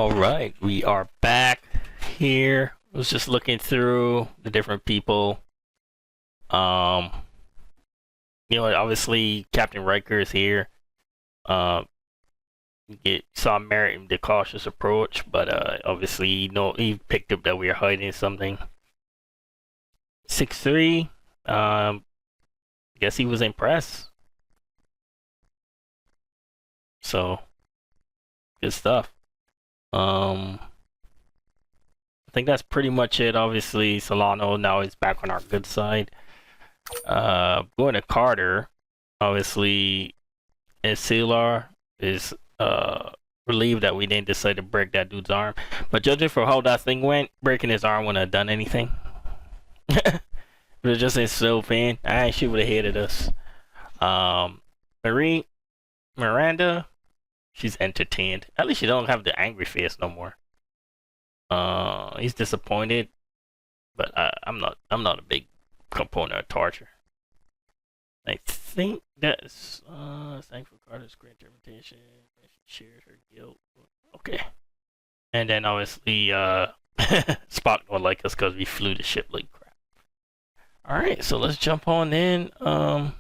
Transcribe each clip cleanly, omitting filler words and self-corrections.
Alright, we are back here. I was just looking through the different people. Obviously Captain Riker is here. Saw merit in the cautious approach, but obviously he picked up that we are hiding something. 6-3. Guess he was impressed. So good stuff. I think that's pretty much it. Obviously, Solano now is back on our good side. Going to Carter, obviously, and Sealar is relieved that we didn't decide to break that dude's arm. But judging for how that thing went, breaking his arm wouldn't have done anything. It was just in slow pain. She would have hated us. Miranda, she's entertained. At least she don't have the angry face no more. He's disappointed, but I'm not a big component of torture. I think that's thankful Carter's great interpretation. She shared her guilt. Okay. And then obviously Spock don't like us because we flew the ship like crap. Alright, so let's jump on in. I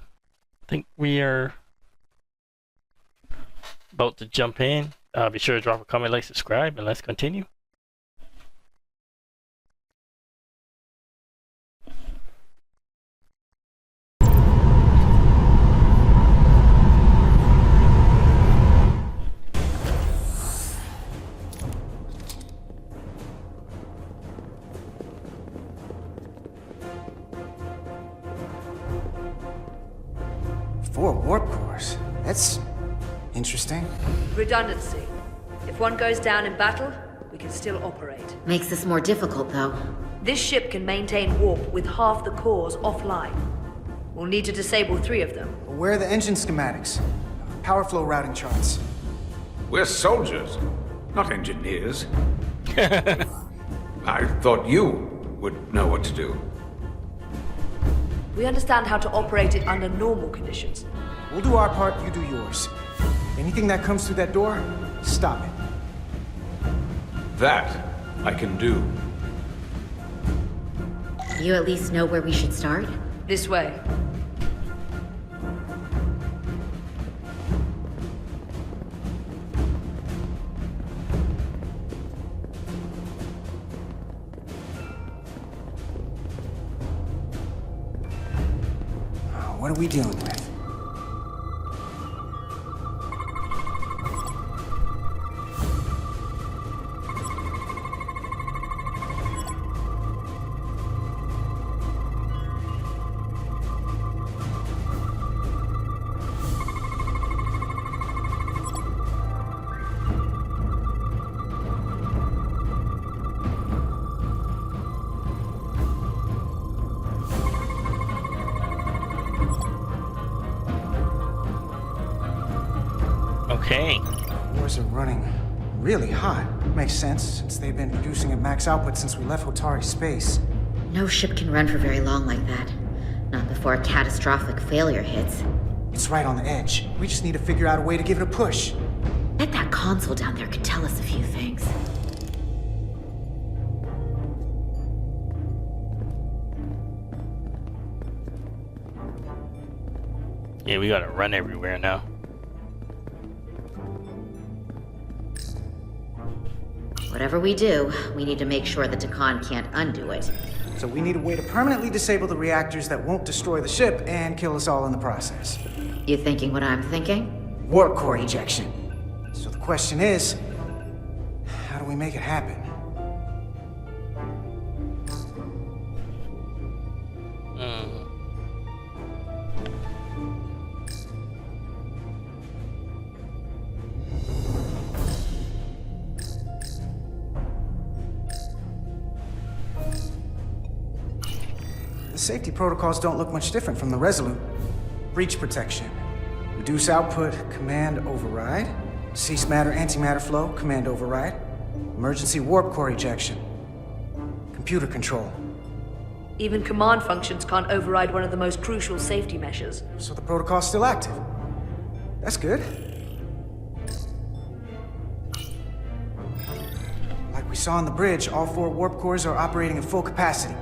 think we are about to jump in. Be sure to drop a comment, like, subscribe, and let's continue. Four warp cores. That's interesting. Redundancy. If one goes down in battle, we can still operate. Makes this more difficult, though. This ship can maintain warp with half the cores offline. We'll need to disable 3 of them. Where are the engine schematics? Power flow routing charts. We're soldiers, not engineers. I thought you would know what to do. We understand how to operate it under normal conditions. We'll do our part, you do yours. Anything that comes through that door, stop it. That I can do. You at least know where we should start? This way. What are we dealing with? Okay. Cores are running really hot. Makes sense, since they've been producing at max output since we left Hotari space. No ship can run for very long like that. Not before a catastrophic failure hits. It's right on the edge. We just need to figure out a way to give it a push. Bet that console down there could tell us a few things. Yeah, we gotta run everywhere now. Whatever we do, we need to make sure the Takan can't undo it. So we need a way to permanently disable the reactors that won't destroy the ship and kill us all in the process. You thinking what I'm thinking? Warp core ejection. So the question is, how do we make it happen? The safety protocols don't look much different from the Resolute. Breach protection. Reduce output, command override. Cease matter, antimatter flow, command override. Emergency warp core ejection. Computer control. Even command functions can't override one of the most crucial safety measures. So the protocol's still active. That's good. saw on the bridge, all 4 warp cores are operating at full capacity.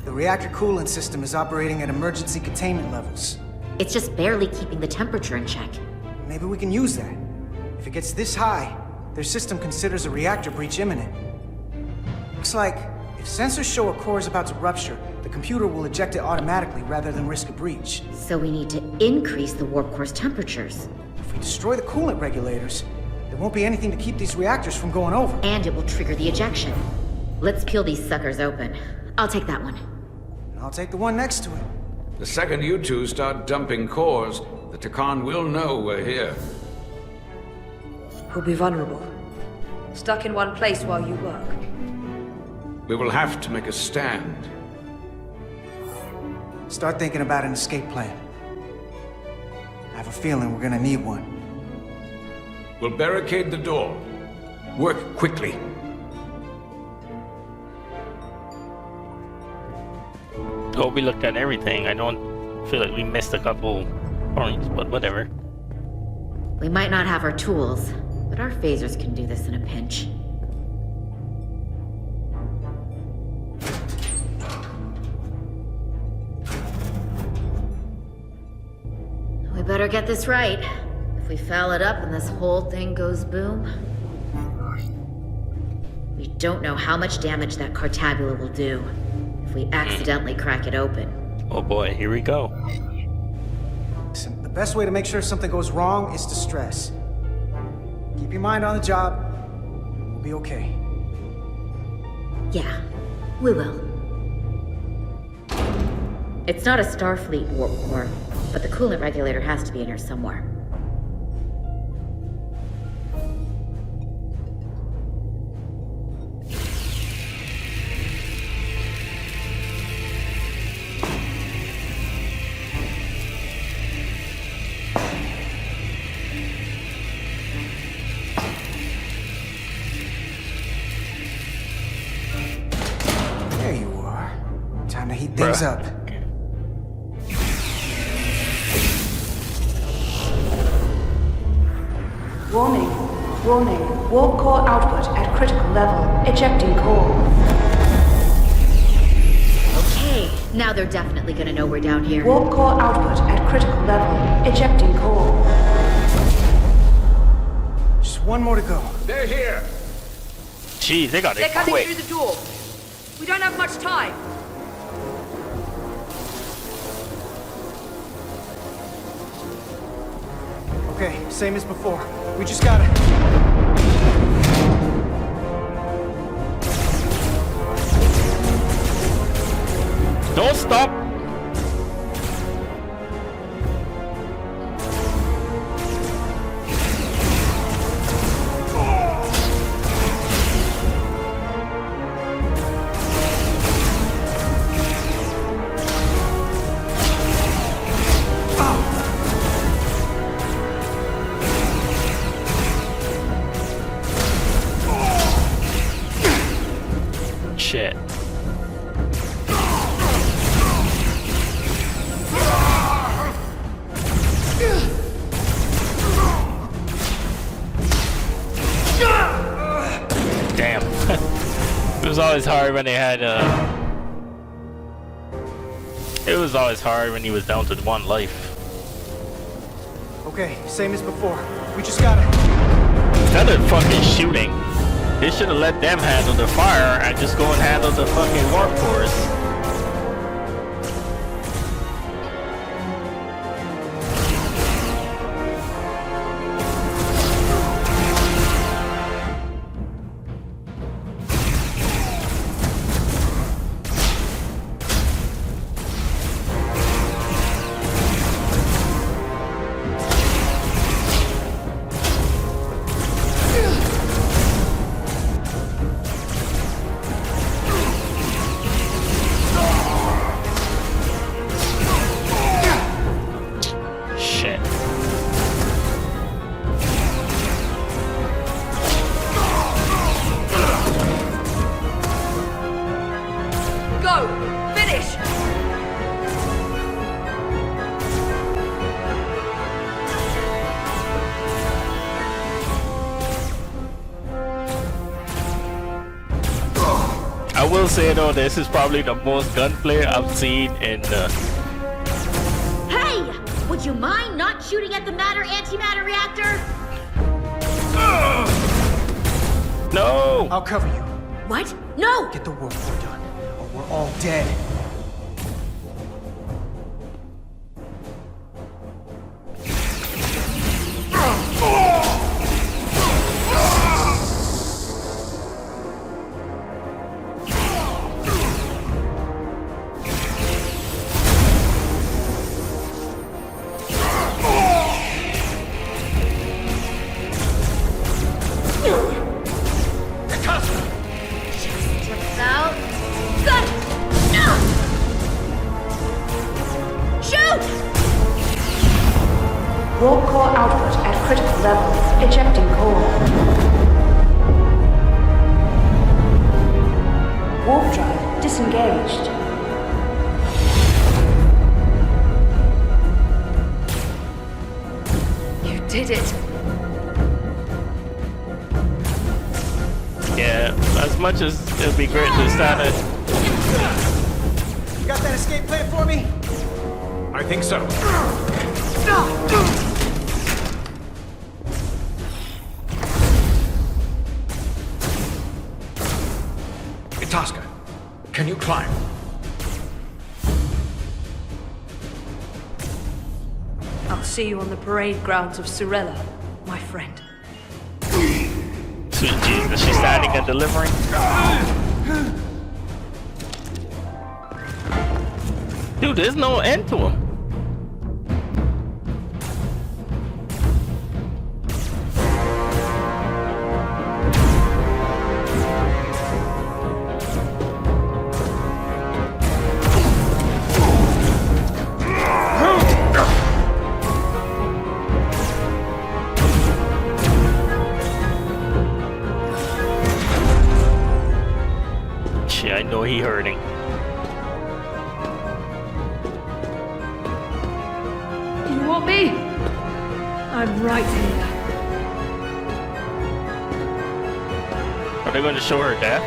The reactor coolant system is operating at emergency containment levels. It's just barely keeping the temperature in check. Maybe we can use that. If it gets this high, their system considers a reactor breach imminent. Looks like if sensors show a core is about to rupture, the computer will eject it automatically rather than risk a breach. So we need to increase the warp core's temperatures. If we destroy the coolant regulators, there won't be anything to keep these reactors from going over. And it will trigger the ejection. Let's peel these suckers open. I'll take that one. And I'll take the one next to it. The second you two start dumping cores, the Takan will know we're here. We'll be vulnerable. Stuck in one place while you work. We will have to make a stand. Start thinking about an escape plan. I have a feeling we're gonna need one. We'll barricade the door. Work quickly. Oh, we looked at everything. I don't feel like we missed a couple points, but whatever. We might not have our tools, but our phasers can do this in a pinch. We better get this right. If we foul it up and this whole thing goes boom... We don't know how much damage that Cartabula will do if we accidentally crack it open. Oh boy, here we go. Listen, the best way to make sure something goes wrong is to stress. Keep your mind on the job. We'll be okay. Yeah, we will. It's not a Starfleet warp core, but the coolant regulator has to be in here somewhere. There you are. Time to heat things up. Warning. Warning. Warp core output at critical level. Ejecting core. Okay, now they're definitely gonna know we're down here. Warp core output at critical level. Ejecting core. Just one more to go. They're here! Jeez, they got They're it coming quick. through the door. We don't have much time. Okay, same as before. We just gotta... Don't stop. Shit. Damn. It was always hard when they had it was always hard when he was down to one life. Okay, same as before. We just gotta... Instead of fucking shooting, they should have let them handle the fire and just go and handle the fucking warp cores. Shit. Go! Finish! will say though, this is probably the most gunplay I've seen in. Hey! Would you mind not shooting at the matter-antimatter reactor? No! I'll cover you. What? No! Get the warp core done, or we're all dead. Out. Good! No! Shoot! Warp core output at critical level. Ejecting core. Warp drive disengaged. You did it. Yeah, as much as it'd be great to start it. You got that escape plan for me? I think so. Itasca, can you climb? I'll see you on the parade grounds of Surella, my friend. Sweet Jesus, she's standing and delivering. Dude, there's no end to him. Shit, I know he hurting. You want me? I'm right here. Are they going to show her death?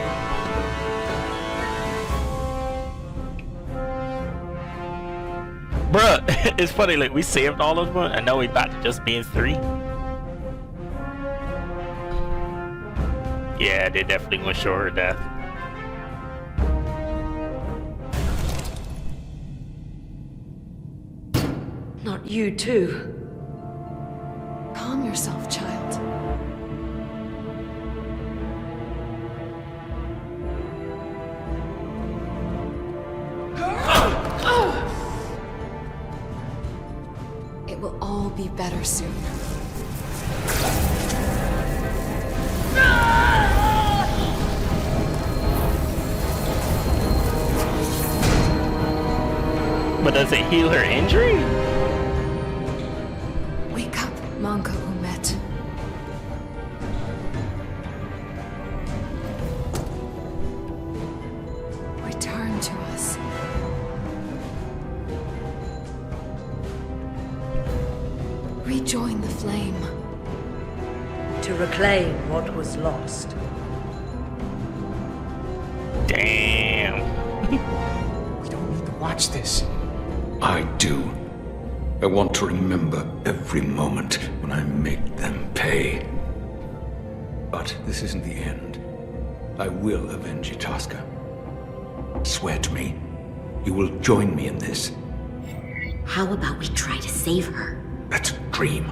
Bruh, it's funny, like, we saved all of them, and now we back to just being 3. Yeah, they definitely gonna show her death. Not you too. Calm yourself, child. It will all be better soon. But does it heal her injury? Wake up, Manka Umet. Return to us. Rejoin the flame. To reclaim what was lost. Damn. We don't need to watch this. I do. I want to remember every moment when I make them pay. But this isn't the end. I will avenge Itasca. Swear to me, you will join me in this. How about we try to save her? That's a dream.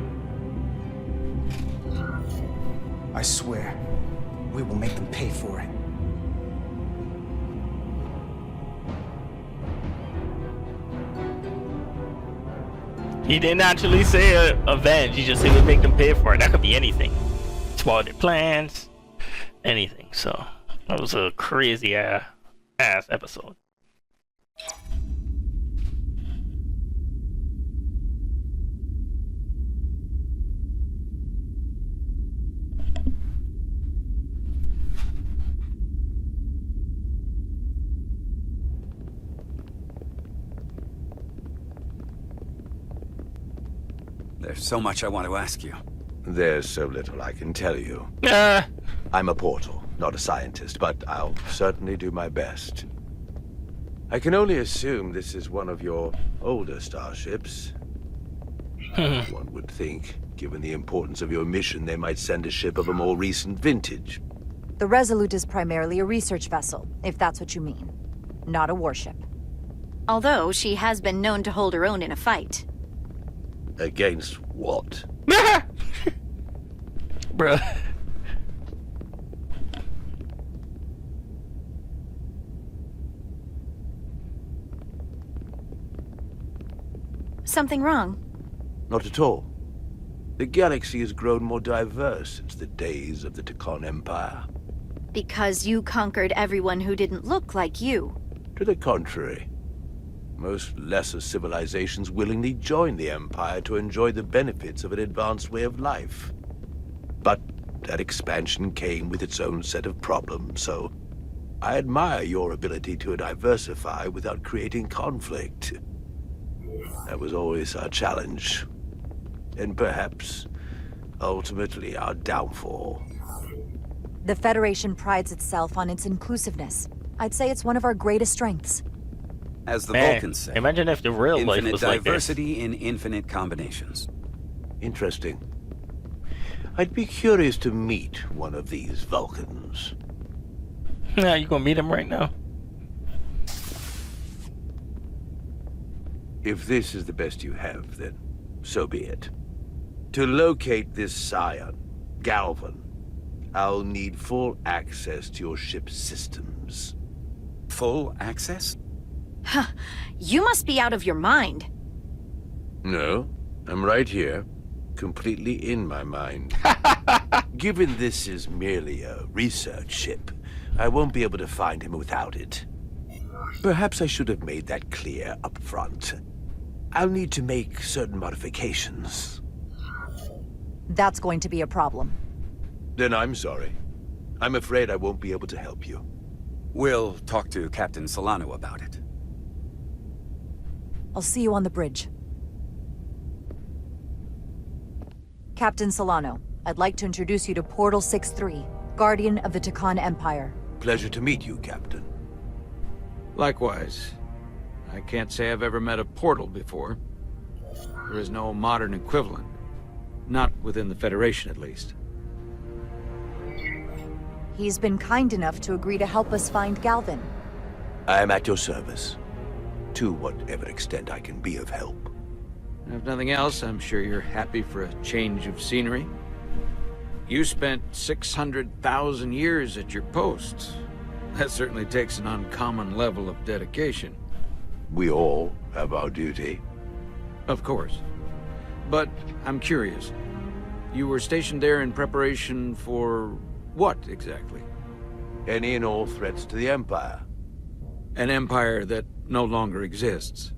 I swear, we will make them pay for it. He didn't actually say avenge, he just said we make them pay for it. That could be anything. Spoil their plans, anything. So, that was a crazy ass episode. There's so much I want to ask you. There's so little I can tell you. Ah, I'm a portal. not a scientist, but I'll certainly do my best. I can only assume this is one of your older starships. One would think, given the importance of your mission, they might send a ship of a more recent vintage. The Resolute is primarily a research vessel, if that's what you mean. Not a warship. Although she has been known to hold her own in a fight. Against what? Bruh. Something wrong? Not at all. The galaxy has grown more diverse since the days of the Trekkie Empire. Because you conquered everyone who didn't look like you. To the contrary. Most lesser civilizations willingly joined the Empire to enjoy the benefits of an advanced way of life. But that expansion came with its own set of problems, so I admire your ability to diversify without creating conflict. That was always our challenge. And perhaps, ultimately, our downfall. The Federation prides itself on its inclusiveness. I'd say it's one of our greatest strengths. As the Man, Vulcans say, imagine if the real life infinite was like this. diversity in infinite combinations. Interesting. I'd be curious to meet one of these Vulcans. Yeah, you gonna meet him right now? If this is the best you have, then so be it. To locate this scion, Galvan, I'll need full access to your ship's systems. Full access? Huh. You must be out of your mind. No, I'm right here, completely in my mind. Given this is merely a research ship, I won't be able to find him without it. Perhaps I should have made that clear up front. I'll need to make certain modifications. That's going to be a problem. Then I'm sorry. I'm afraid I won't be able to help you. We'll talk to Captain Solano about it. I'll see you on the bridge. Captain Solano, I'd like to introduce you to Portal 6-3, Guardian of the Trekkie Empire. Pleasure to meet you, Captain. Likewise. I can't say I've ever met a portal before. There is no modern equivalent. Not within the Federation, at least. He's been kind enough to agree to help us find Galvan. I am at your service. To whatever extent I can be of help. If nothing else, I'm sure you're happy for a change of scenery. You spent 600,000 years at your post. That certainly takes an uncommon level of dedication. We all have our duty. Of course. But I'm curious. You were stationed there in preparation for what, exactly? Any and all threats to the Empire. An empire that no longer exists.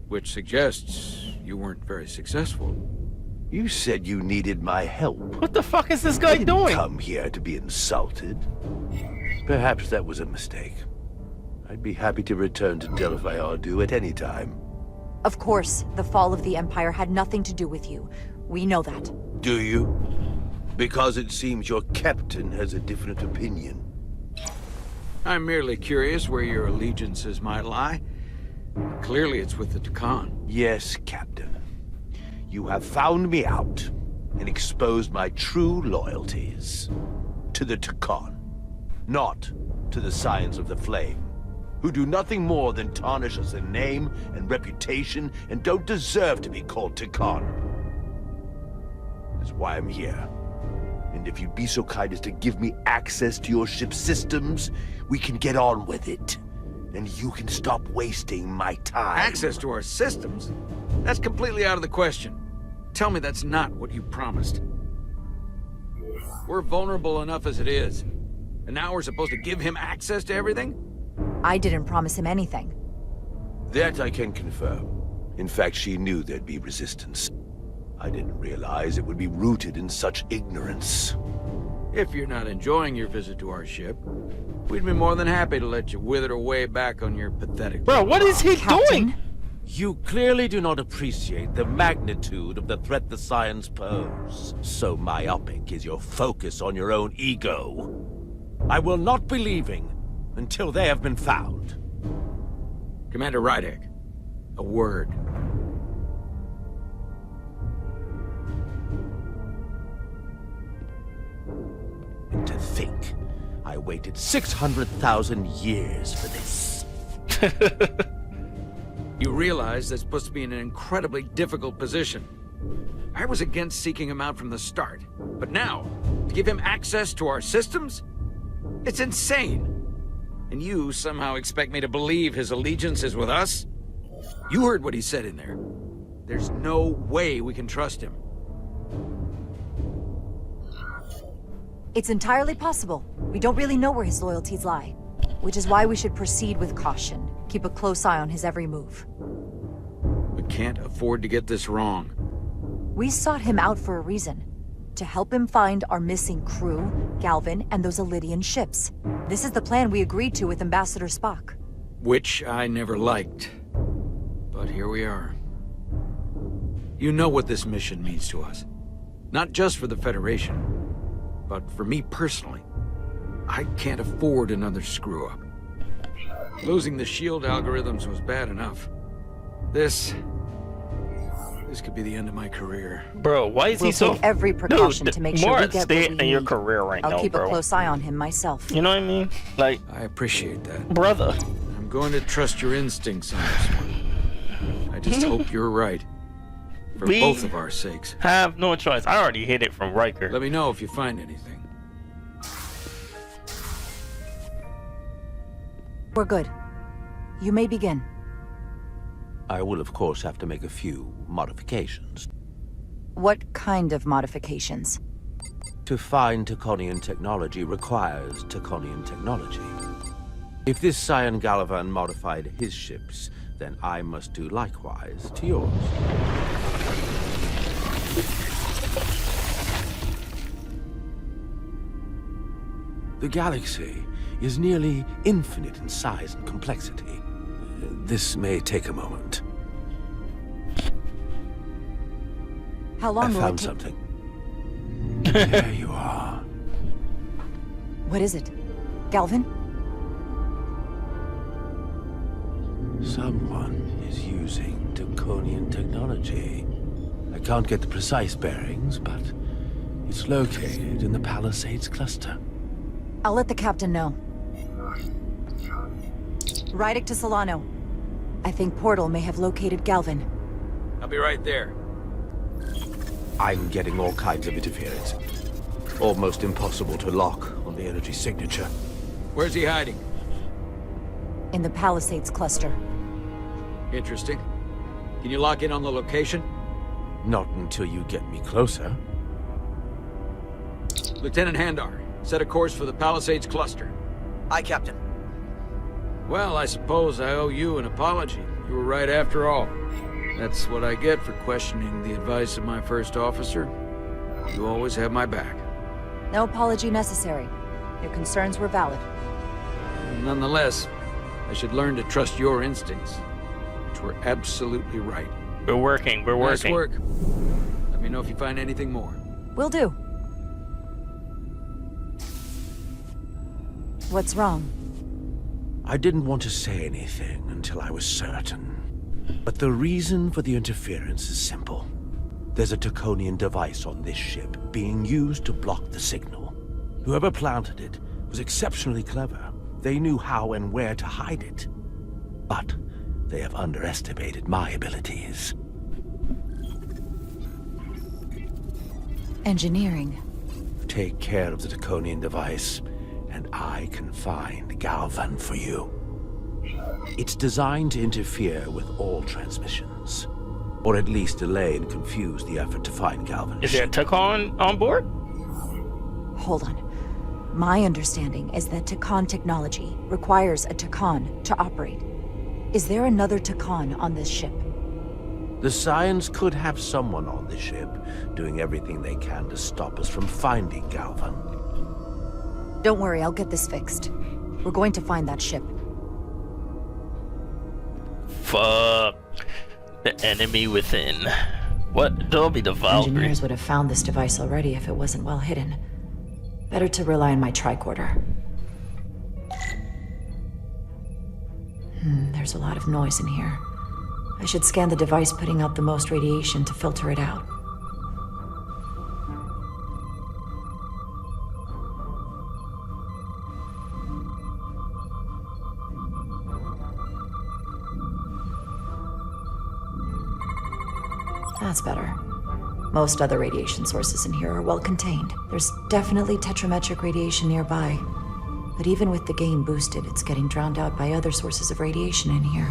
Which suggests you weren't very successful. You said you needed my help. What the fuck is this guy I didn't doing? come here to be insulted. Perhaps that was a mistake. I'd be happy to return to Delphi Ardu at any time. Of course, the fall of the Empire had nothing to do with you. We know that. Do you? Because it seems your captain has a different opinion. I'm merely curious where your allegiances might lie. Clearly it's with the Trekkie. Yes, Captain. You have found me out and exposed my true loyalties. To the Trekkie, not to the Scions of the Flame, who do nothing more than tarnish us in name and reputation and don't deserve to be called Trekkie. That's why I'm here. And if you'd be so kind as to give me access to your ship's systems, we can get on with it. And you can stop wasting my time. Access to our systems? That's completely out of the question. Tell me that's not what you promised. We're vulnerable enough as it is. And now we're supposed to give him access to everything? I didn't promise him anything. That I can confirm. In fact, she knew there'd be resistance. I didn't realize it would be rooted in such ignorance. If you're not enjoying your visit to our ship, we'd be more than happy to let you wither away back on your pathetic... Bro, what is he Captain? doing? You clearly do not appreciate the magnitude of the threat the Scions pose. So myopic is your focus on your own ego. I will not be leaving until they have been found. Commander Rydek, a word. And to think, I waited 600,000 years for this. You realize that's supposed to be in an incredibly difficult position. I was against seeking him out from the start, but now, to give him access to our systems? It's insane. And you somehow expect me to believe his allegiance is with us? You heard what he said in there. There's no way we can trust him. It's entirely possible. We don't really know where his loyalties lie, which is why we should proceed with caution. Keep a close eye on his every move. We can't afford to get this wrong. We sought him out for a reason. To help him find our missing crew, Galvin, and those Elydian ships. This is the plan we agreed to with Ambassador Spock. Which I never liked. But here we are. You know what this mission means to us. Not just for the Federation, but for me personally. I can't afford another screw-up. Losing the shield algorithms was bad enough. This could be the end of my career. Bro, why is We'll he so... take every precaution to make sure more we at get stake what we in your need. career right now, I'll keep bro. a close eye on him myself. You know what I mean? Like, I appreciate that. brother. I'm going to trust your instincts on this one. I just hope you're right. For We both of our sakes. have no choice. I already hit it from Riker. Let me know if you find anything. We're good. You may begin. I will, of course, have to make a few modifications. What kind of modifications? To find Taconian technology requires Taconian technology. If this Scion Galavan modified his ships, then I must do likewise to yours. The galaxy is nearly infinite in size and complexity. This may take a moment. How long I will found it take? something. There you are. What is it? Galvin? Someone is using Taconian technology. I can't get the precise bearings, but it's located in the Palisades cluster. I'll let the captain know. Rydek to Solano. I think Portal may have located Galvin. I'll be right there. I'm getting all kinds of interference. Almost impossible to lock on the energy signature. Where's he hiding? In the Palisades cluster. Interesting. Can you lock in on the location? Not until you get me closer. Lieutenant Handar, set a course for the Palisades cluster. Aye, Captain. Well, I suppose I owe you an apology. You were right after all. That's what I get for questioning the advice of my first officer. You always have my back. No apology necessary. Your concerns were valid. Nonetheless, I should learn to trust your instincts, which were absolutely right. We're working. We're Nice working. work. Let me know if you find anything more. Will do. What's wrong? I didn't want to say anything until I was certain. But the reason for the interference is simple. There's a Taconian device on this ship being used to block the signal. Whoever planted it was exceptionally clever. They knew how and where to hide it. But they have underestimated my abilities. Engineering. Take care of the Taconian device, and I can find Galvan for you. It's designed to interfere with all transmissions, or at least delay and confuse the effort to find Galvan. Is there a Tacon on board? Hold on. My understanding is that Tacon technology requires a Tacon to operate. Is there another Tacon on this ship? The Scions could have someone on the ship doing everything they can to stop us from finding Galvan. Don't worry, I'll get this fixed. We're going to find that ship. Fuck. The enemy within. What? Don't be the Valkyrie. Engineers would have found this device already if it wasn't well hidden. Better to rely on my tricorder. There's a lot of noise in here. I should scan the device putting out the most radiation to filter it out. That's better. Most other radiation sources in here are well contained. There's definitely tetrametric radiation nearby. But even with the gain boosted, it's getting drowned out by other sources of radiation in here.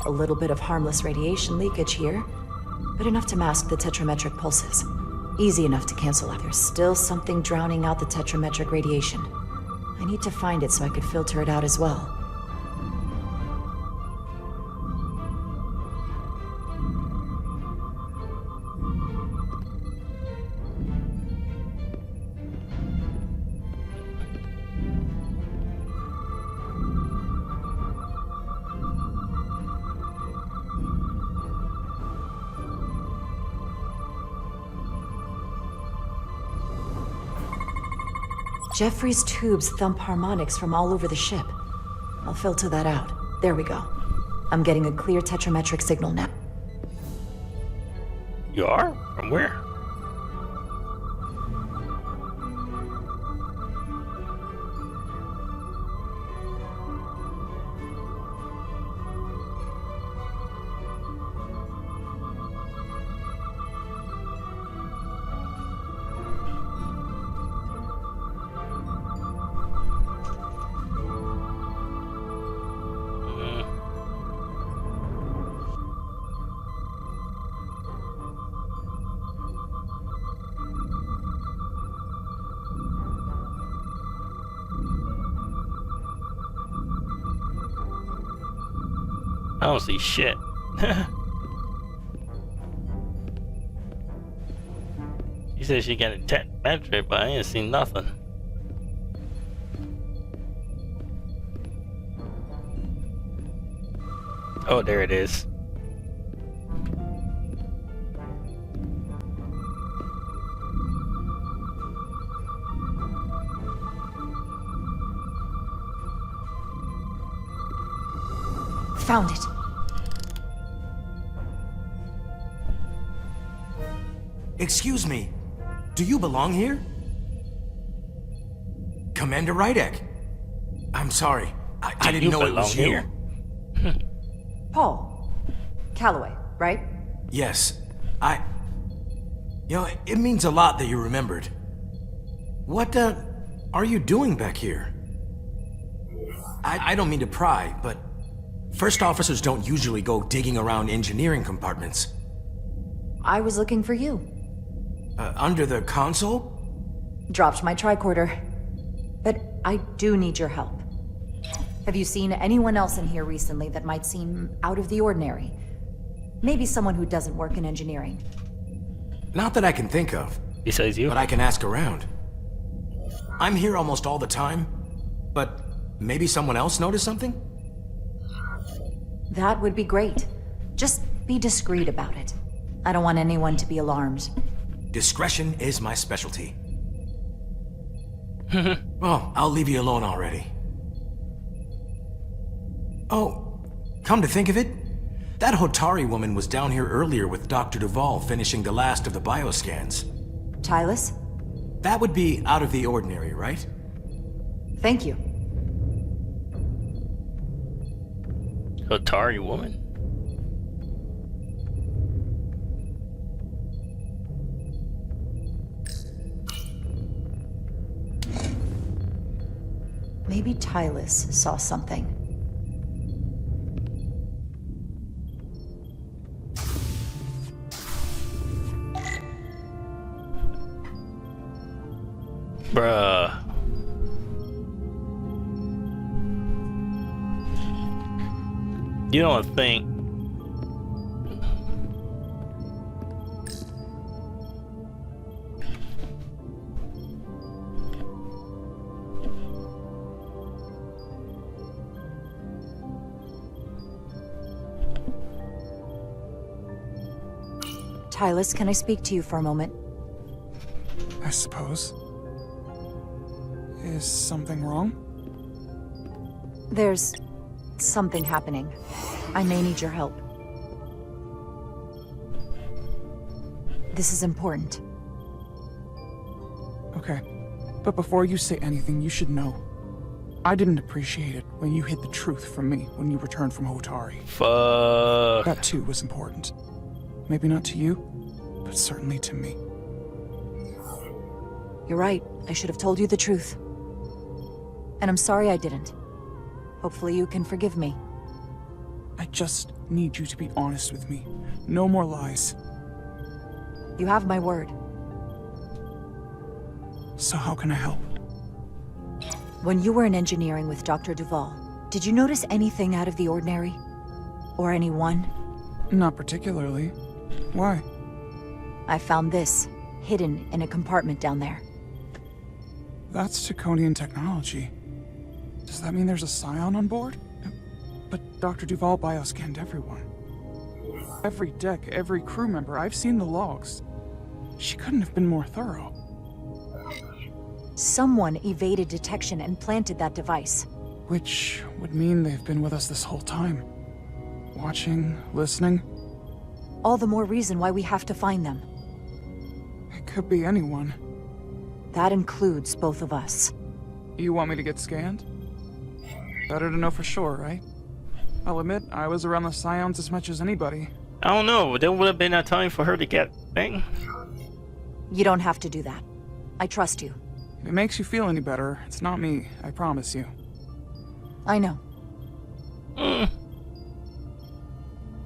A little bit of harmless radiation leakage here, but enough to mask the tetrametric pulses. Easy enough to cancel out. There's still something drowning out the tetrametric radiation. I need to find it so I could filter it out as well. Jeffrey's tubes thump harmonics from all over the ship. I'll filter that out. There we go. I'm getting a clear tetrametric signal now. You are? From where? I don't see shit. She said she got a tetrametric, but I ain't seen nothing. Oh, there it is. Found it. Excuse me, do you belong here? Commander Rydek. I'm sorry, I didn't know it was you. Paul. Calloway, right? Yes, You know, it means a lot that you remembered. What, are you doing back here? I don't mean to pry, but first officers don't usually go digging around engineering compartments. I was looking for you. Under the console? Dropped my tricorder. But I do need your help. Have you seen anyone else in here recently that might seem out of the ordinary? Maybe someone who doesn't work in engineering. Not that I can think of. Besides you? But I can ask around. I'm here almost all the time, but maybe someone else noticed something? That would be great. Just be discreet about it. I don't want anyone to be alarmed. Discretion is my specialty. Well, I'll leave you alone already. Oh, come to think of it, that Hotari woman was down here earlier with Dr. Duvall finishing the last of the bioscans. Tylus? That would be out of the ordinary, right? Thank you. Hotari woman? Maybe Tylus saw something. Bruh. You don't think Tylus, can I speak to you for a moment? I suppose. Is something wrong? There's something happening. I may need your help. This is important. Okay. But before you say anything, you should know. I didn't appreciate it when you hid the truth from me when you returned from Hotari. fuck? That too was important. Maybe not to you, but certainly to me. You're right. I should have told you the truth. And I'm sorry I didn't. Hopefully you can forgive me. I just need you to be honest with me. No more lies. You have my word. So how can I help? When you were in engineering with Dr. Duval, did you notice anything out of the ordinary? Or anyone? Not particularly. Why? I found this, hidden in a compartment down there. That's Taconian technology. Does that mean there's a Scion on board? But Dr. Duval bioscanned everyone. Every deck, every crew member, I've seen the logs. She couldn't have been more thorough. Someone evaded detection and planted that device. Which would mean they've been with us this whole time. Watching, listening. All the more reason why we have to find them. It could be anyone. That includes both of us. You want me to get scanned? Better to know for sure, right? I'll admit, I was around the Scions as much as anybody. I don't know. There would have been a time for her to get thing. You don't have to do that. I trust you. If it makes you feel any better, it's not me, I promise you. I know.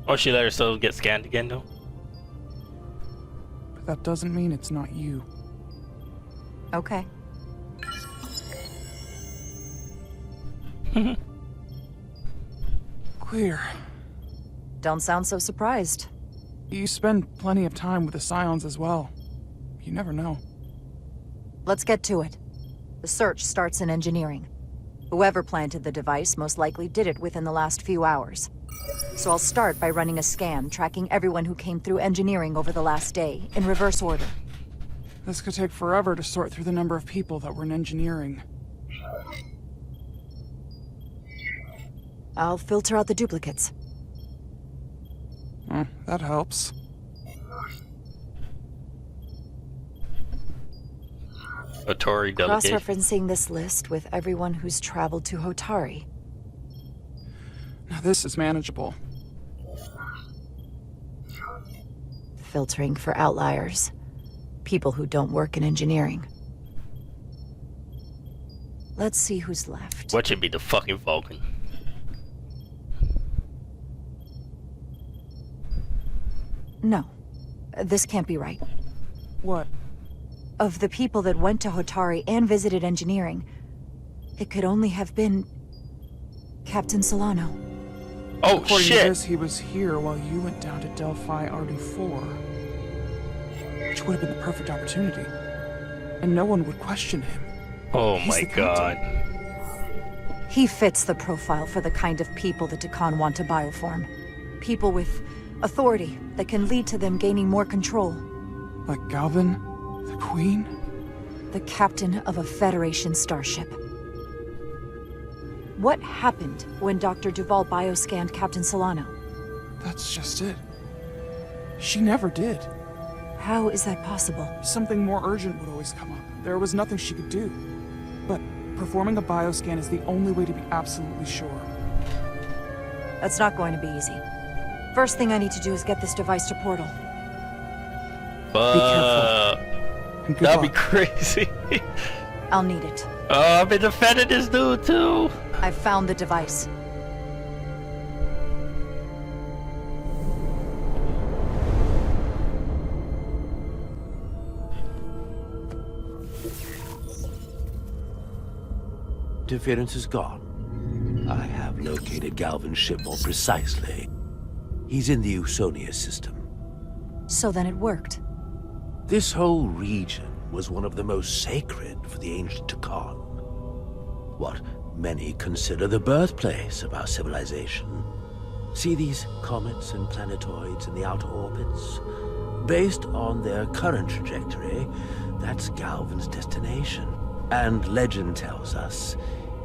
Or she let herself get scanned again, though. But that doesn't mean it's not you. Okay. Clear. Don't sound so surprised. You spend plenty of time with the Scions as well. You never know. Let's get to it. The search starts in engineering. Whoever planted the device most likely did it within the last few hours. So I'll start by running a scan, tracking everyone who came through engineering over the last day, in reverse order. This could take forever to sort through the number of people that were in engineering. I'll filter out the duplicates. That helps. Hotari delegation. Cross-referencing this list with everyone who's traveled to Hotari. Now this is manageable. Filtering for outliers. People who don't work in engineering. Let's see who's left. What should be the fucking Vulcan? No. This can't be right. What? Of the people that went to Hotari and visited engineering, it could only have been Captain Solano. Oh, According shit! to this, he was here while you went down to Delphi RD4. Which would have been the perfect opportunity. And no one would question him. Oh He's my the god. captain. He fits the profile for the kind of people the Takan want to bioform. People with authority that can lead to them gaining more control. Like Galvin? The Queen? The captain of a Federation starship. What happened when Dr. Duval bioscanned Captain Solano? That's just it. She never did. How is that possible? Something more urgent would always come up. There was nothing she could do. But performing a bioscan is the only way to be absolutely sure. That's not going to be easy. First thing I need to do is get this device to Portal. Be careful. And good That'd be luck. crazy. I'll need it. Oh, I've been defending this dude too. I've found the device. Interference is gone. I have located Galvin's ship more precisely. He's in the Usonia system. So then it worked. This whole region was one of the most sacred for the ancient Trekkie. What many consider the birthplace of our civilization. See these comets and planetoids in the outer orbits? Based on their current trajectory, that's Galvin's destination. And legend tells us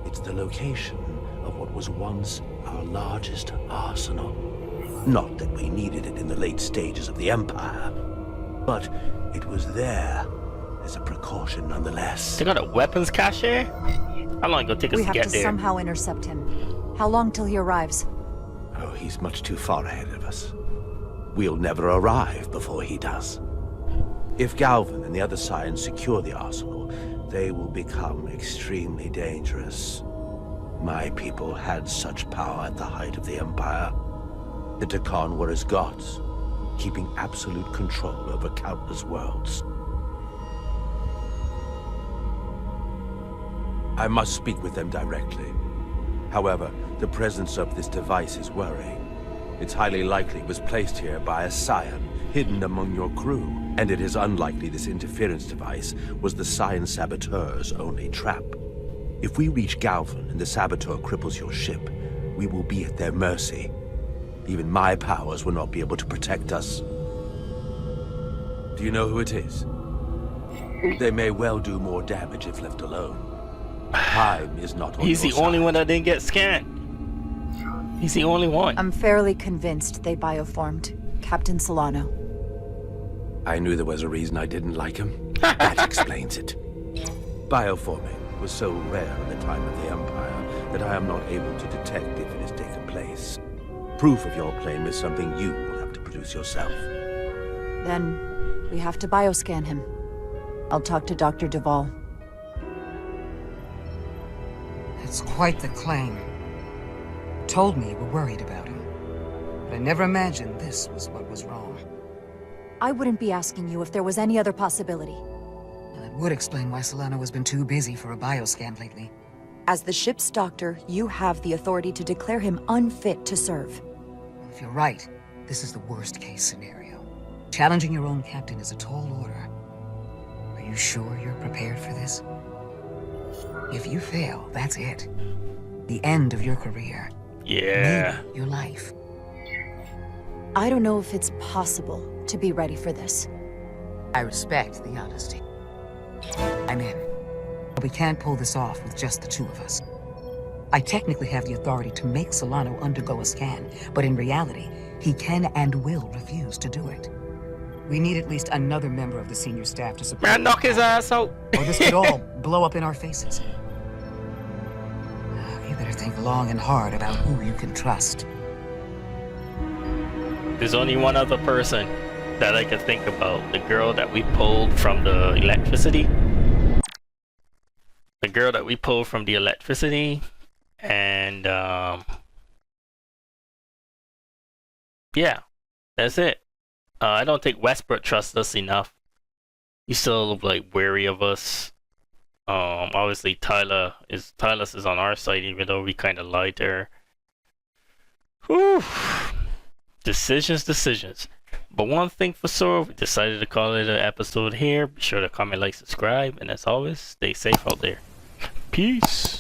it's the location of what was once our largest arsenal. Not that we needed it in the late stages of the Empire, but it was there as a precaution nonetheless. They got a weapons cache here? How long it'll take us We to have get to there? somehow intercept him. How long till he arrives? Oh, he's much too far ahead of us. We'll never arrive before he does. If Galvin and the other Scions secure the arsenal, they will become extremely dangerous. My people had such power at the height of the Empire. The Trekkie were as gods, keeping absolute control over countless worlds. I must speak with them directly. However, the presence of this device is worrying. It's highly likely it was placed here by a Scion, hidden among your crew, and it is unlikely this interference device was the Scion saboteur's only trap. If we reach Galvin and the saboteur cripples your ship, we will be at their mercy. Even my powers will not be able to protect us. Do you know who it is? They may well do more damage if left alone. Time is not on He's the your only side. one that didn't get scanned. He's the only one. I'm fairly convinced they bioformed Captain Solano. I knew there was a reason I didn't like him. That explains it. Bioforming was so rare in the time of the Empire that I am not able to detect if it has taken place. Proof of your claim is something you will have to produce yourself. Then we have to bioscan him. I'll talk to Dr. Duvall. It's quite the claim. Told me you were worried about him. But I never imagined this was what was wrong. I wouldn't be asking you if there was any other possibility. Well, it would explain why Solano has been too busy for a bioscan lately. As the ship's doctor, you have the authority to declare him unfit to serve. If you're right, this is the worst-case scenario. Challenging your own captain is a tall order. Are you sure you're prepared for this? If you fail, that's it. The end of your career. Yeah. Maybe your life. I don't know if it's possible to be ready for this. I respect the honesty. I'm in. But we can't pull this off with just the two of us. I technically have the authority to make Solano undergo a scan, but in reality, he can and will refuse to do it. We need at least another member of the senior staff to support. Man, knock his ass out. Or this could all blow up in our faces. You better think long and hard about who you can trust. There's only one other person that I can think about. The girl that we pulled from the electricity. The girl that we pulled from the electricity. And, yeah, that's it. I don't think Westbrook trusts us enough. He's still, like, wary of us. Obviously Tyler is on our side, even though we kind of lied to her. Whew. Decisions. But one thing for sure, we decided to call it an episode here. Be sure to comment, like, subscribe, and as always, stay safe out there. Peace.